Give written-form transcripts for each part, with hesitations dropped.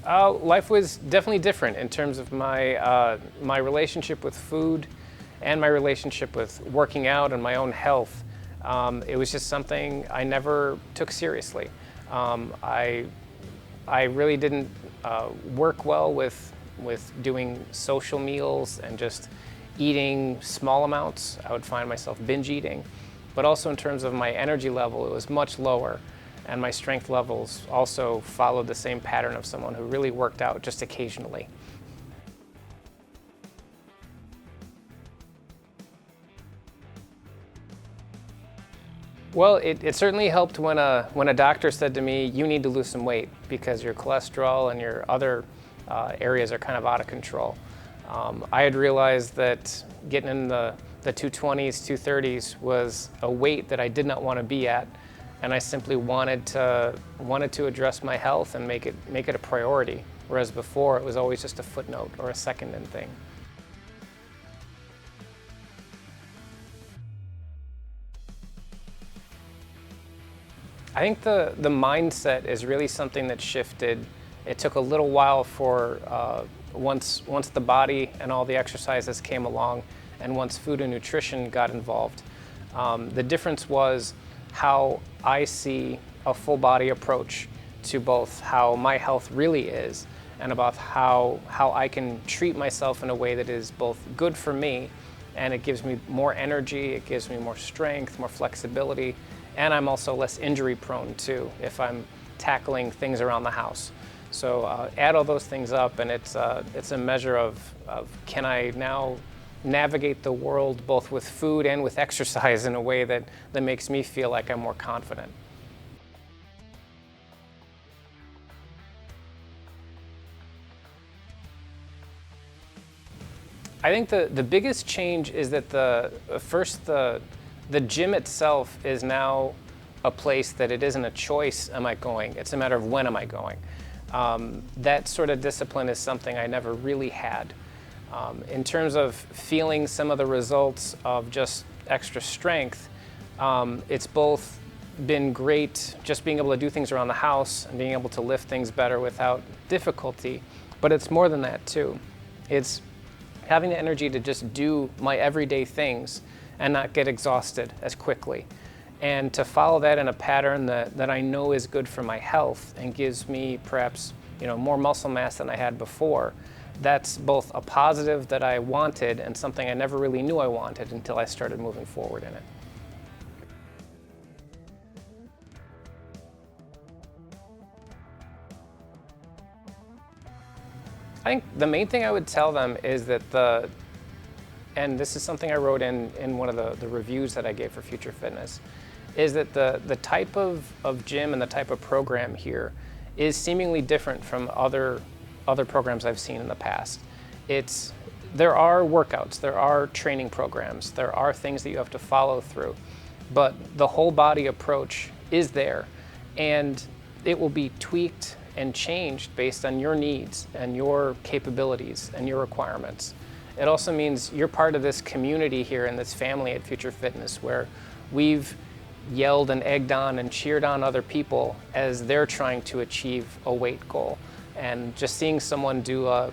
Life was definitely different in terms of my relationship with food and my relationship with working out and my own health. It was just something I never took seriously. I really didn't work well with doing social meals and just eating small amounts. I would find myself binge eating. But also in terms of my energy level, it was much lower. And my strength levels also followed the same pattern of someone who really worked out just occasionally. Well, it certainly helped when a doctor said to me, you need to lose some weight because your cholesterol and your other areas are kind of out of control. I had realized that getting in the 220s, 230s was a weight that I did not want to be at, and I simply wanted to address my health and make it a priority, whereas before it was always just a footnote or a secondary thing. I think the mindset is really something that shifted. It took a little while for once the body and all the exercises came along, and once food and nutrition got involved. The difference was how I see a full body approach to both how my health really is and about how I can treat myself in a way that is both good for me, and it gives me more energy, it gives me more strength, more flexibility, and I'm also less injury prone too if I'm tackling things around the house. So add all those things up, and it's a measure of can I now navigate the world both with food and with exercise in a way that makes me feel like I'm more confident. I think the biggest change is that the gym itself is now a place that it isn't a choice, am I going? It's a matter of when am I going? That sort of discipline is something I never really had. In terms of feeling some of the results of just extra strength, it's both been great just being able to do things around the house and being able to lift things better without difficulty, but it's more than that too. It's having the energy to just do my everyday things and not get exhausted as quickly. And to follow that in a pattern that I know is good for my health and gives me perhaps more muscle mass than I had before, that's both a positive that I wanted and something I never really knew I wanted until I started moving forward in it. I think the main thing I would tell them is that and this is something I wrote in one of the reviews that I gave for Future Fitness, is that the type of gym and the type of program here is seemingly different from other programs I've seen in the past. There are workouts, there are training programs, there are things that you have to follow through, but the whole body approach is there, and it will be tweaked and changed based on your needs and your capabilities and your requirements. It also means you're part of this community here in this family at Future Fitness where we've yelled and egged on and cheered on other people as they're trying to achieve a weight goal. And just seeing someone do a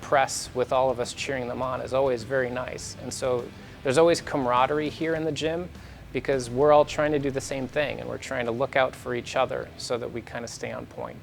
press with all of us cheering them on is always very nice. And so there's always camaraderie here in the gym because we're all trying to do the same thing, and we're trying to look out for each other so that we kind of stay on point.